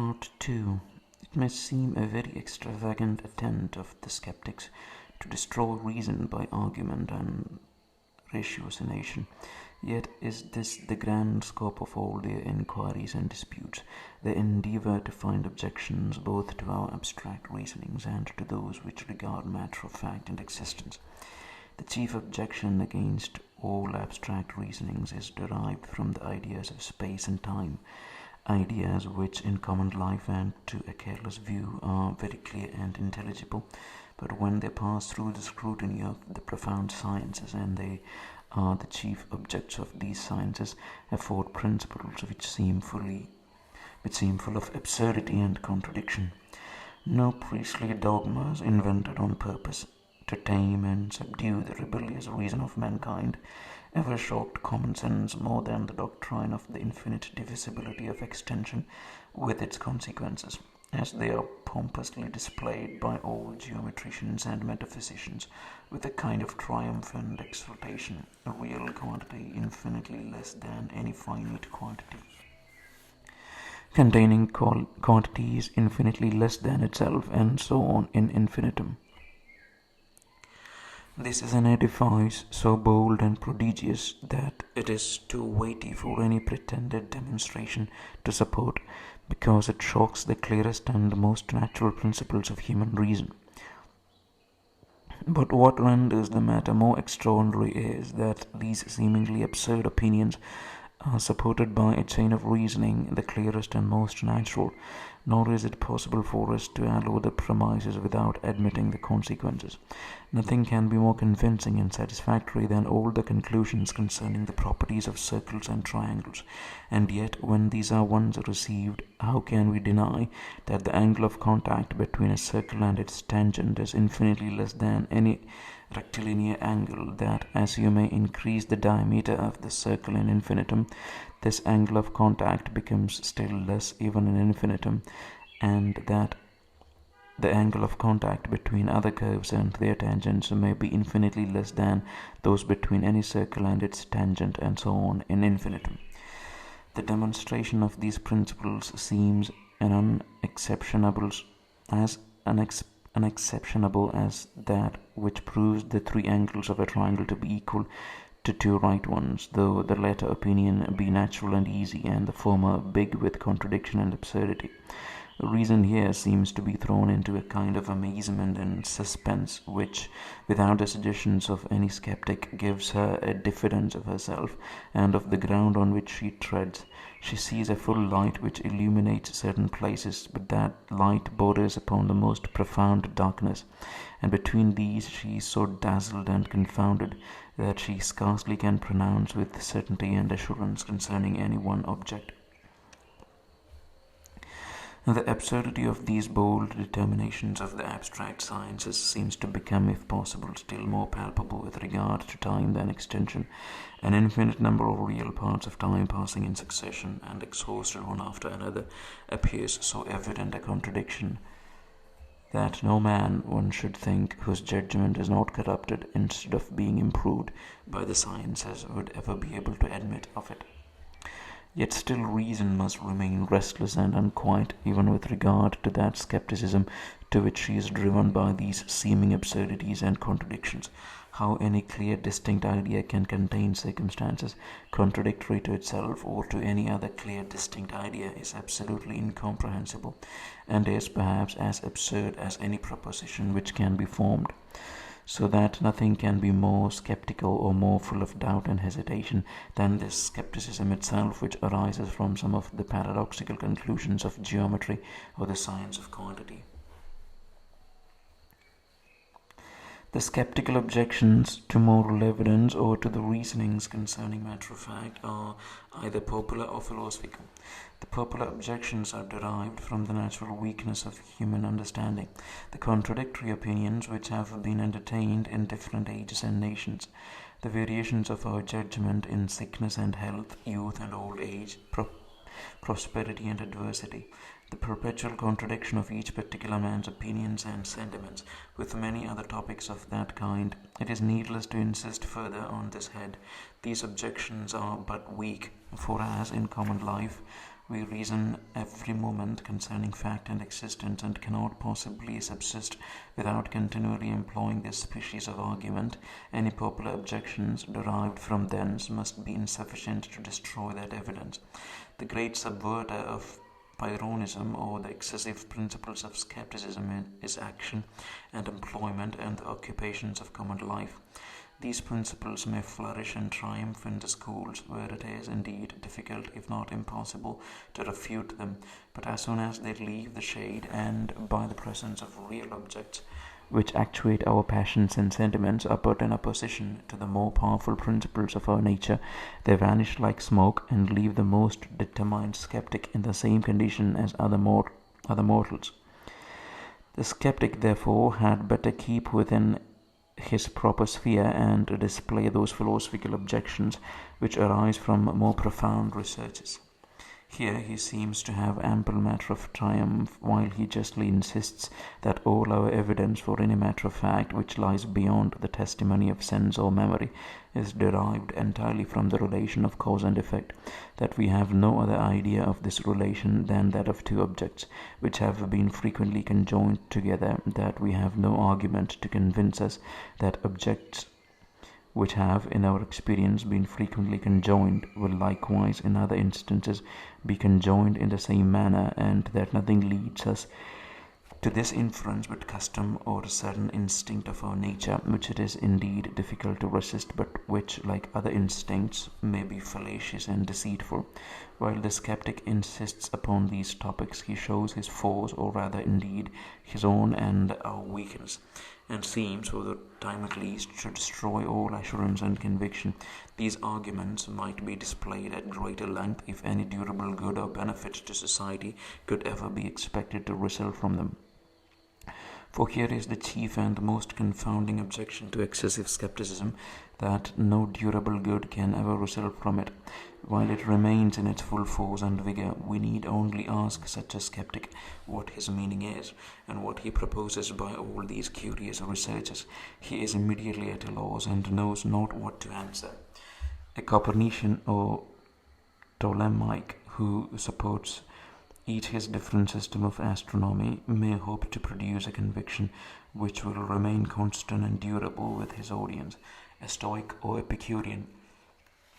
Part 2. It may seem a very extravagant attempt of the skeptics to destroy reason by argument and ratiocination. Yet is this the grand scope of all their inquiries and disputes? They endeavour to find objections both to our abstract reasonings and to those which regard matter of fact and existence. The chief objection against all abstract reasonings is derived from the ideas of space and time, ideas which in common life and to a careless view are very clear and intelligible, but when they pass through the scrutiny of the profound sciences, and they are the chief objects of these sciences, afford principles which seem full of absurdity and contradiction. No priestly dogmas invented on purpose to tame and subdue the rebellious reason of mankind ever shocked common sense more than the doctrine of the infinite divisibility of extension with its consequences, as they are pompously displayed by all geometricians and metaphysicians with a kind of triumph and exultation, a real quantity infinitely less than any finite quantity, containing quantities infinitely less than itself, and so on in infinitum. This is an edifice so bold and prodigious that it is too weighty for any pretended demonstration to support, because it shocks the clearest and most natural principles of human reason. But what renders the matter more extraordinary is that these seemingly absurd opinions are supported by a chain of reasoning the clearest and most natural, nor is it possible for us to allow the premises without admitting the consequences. Nothing can be more convincing and satisfactory than all the conclusions concerning the properties of circles and triangles, and yet when these are once received, how can we deny that the angle of contact between a circle and its tangent is infinitely less than any rectilinear angle, that as you may increase the diameter of the circle in infinitum, this angle of contact becomes still less even in infinitum, and that the angle of contact between other curves and their tangents may be infinitely less than those between any circle and its tangent, and so on in infinitum. The demonstration of these principles seems unexceptionable as that which proves the three angles of a triangle to be equal to two right ones, though the latter opinion be natural and easy, and the former big with contradiction and absurdity. Reason here seems to be thrown into a kind of amazement and suspense, which, without the suggestions of any skeptic, gives her a diffidence of herself and of the ground on which she treads. She sees a full light which illuminates certain places, but that light borders upon the most profound darkness, and between these she is so dazzled and confounded that she scarcely can pronounce with certainty and assurance concerning any one object. The absurdity of these bold determinations of the abstract sciences seems to become, if possible, still more palpable with regard to time than extension. An infinite number of real parts of time passing in succession and exhausted one after another appears so evident a contradiction that no man, one should think, whose judgment is not corrupted instead of being improved by the sciences, would ever be able to admit of it. Yet still reason must remain restless and unquiet, even with regard to that skepticism to which she is driven by these seeming absurdities and contradictions. How any clear, distinct idea can contain circumstances contradictory to itself or to any other clear, distinct idea is absolutely incomprehensible, and is perhaps as absurd as any proposition which can be formed, so that nothing can be more skeptical or more full of doubt and hesitation than this skepticism itself, which arises from some of the paradoxical conclusions of geometry or the science of quantity. The skeptical objections to moral evidence or to the reasonings concerning matter of fact are either popular or philosophical. The popular objections are derived from the natural weakness of human understanding, the contradictory opinions which have been entertained in different ages and nations, the variations of our judgment in sickness and health, youth and old age, prosperity and adversity, the perpetual contradiction of each particular man's opinions and sentiments, with many other topics of that kind. It is needless to insist further on this head. These objections are but weak, for as in common life We reason every moment concerning fact and existence, and cannot possibly subsist without continually employing this species of argument. Any popular objections derived from thence must be insufficient to destroy that evidence. The great subverter of Pyrrhonism, or the excessive principles of skepticism, is action and employment and the occupations of common life. These principles may flourish and triumph in the schools, where it is indeed difficult, if not impossible, to refute them, but as soon as they leave the shade, and by the presence of real objects, which actuate our passions and sentiments, are put in opposition to the more powerful principles of our nature, they vanish like smoke, and leave the most determined skeptic in the same condition as other mortals. The skeptic, therefore, had better keep within his proper sphere and display those philosophical objections which arise from more profound researches. Here he seems to have ample matter of triumph, while he justly insists that all our evidence for any matter of fact which lies beyond the testimony of sense or memory is derived entirely from the relation of cause and effect, that we have no other idea of this relation than that of two objects which have been frequently conjoined together, that we have no argument to convince us that objects which have, in our experience, been frequently conjoined, will likewise, in other instances, be conjoined in the same manner, and that nothing leads us to this inference but custom or a certain instinct of our nature, which it is indeed difficult to resist, but which, like other instincts, may be fallacious and deceitful. While the skeptic insists upon these topics, he shows his force, or rather indeed his own and our weakness, and seems, for the time at least, to destroy all assurance and conviction. These arguments might be displayed at greater length if any durable good or benefit to society could ever be expected to result from them. For here is the chief and most confounding objection to excessive skepticism, that no durable good can ever result from it. While it remains in its full force and vigor, we need only ask such a skeptic what his meaning is, and what he proposes by all these curious researches. He is immediately at a loss, and knows not what to answer. A Copernican or Ptolemaic, who supports each his different system of astronomy, may hope to produce a conviction which will remain constant and durable with his audience. A Stoic or Epicurean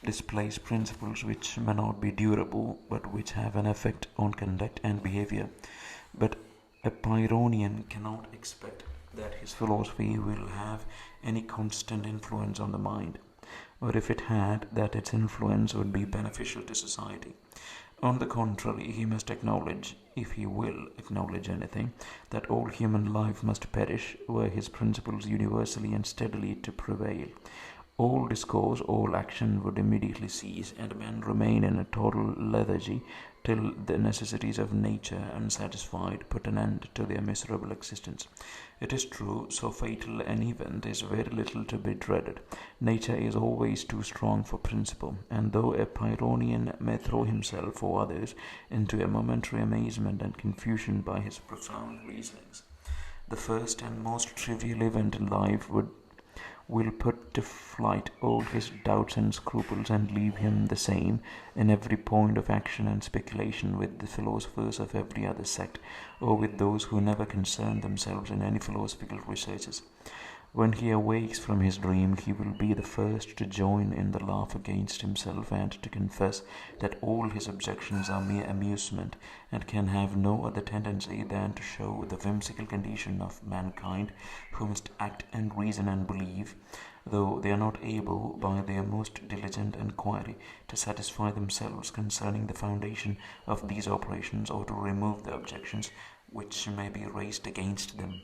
displays principles which may not be durable, but which have an effect on conduct and behavior. But a Pyrrhonian cannot expect that his philosophy will have any constant influence on the mind, or if it had, that its influence would be beneficial to society. On the contrary, he must acknowledge, if he will acknowledge anything, that all human life must perish, were his principles universally and steadily to prevail. All discourse, all action would immediately cease, and men remain in a total lethargy till the necessities of nature, unsatisfied, put an end to their miserable existence. It is true, so fatal an event is very little to be dreaded. Nature is always too strong for principle, and though a Pyrrhonian may throw himself or others into a momentary amazement and confusion by his profound reasonings, the first and most trivial event in life will put to flight all his doubts and scruples, and leave him the same in every point of action and speculation with the philosophers of every other sect, or with those who never concern themselves in any philosophical researches. When he awakes from his dream, he will be the first to join in the laugh against himself, and to confess that all his objections are mere amusement, and can have no other tendency than to show the whimsical condition of mankind, who must act and reason and believe, though they are not able, by their most diligent enquiry, to satisfy themselves concerning the foundation of these operations, or to remove the objections which may be raised against them.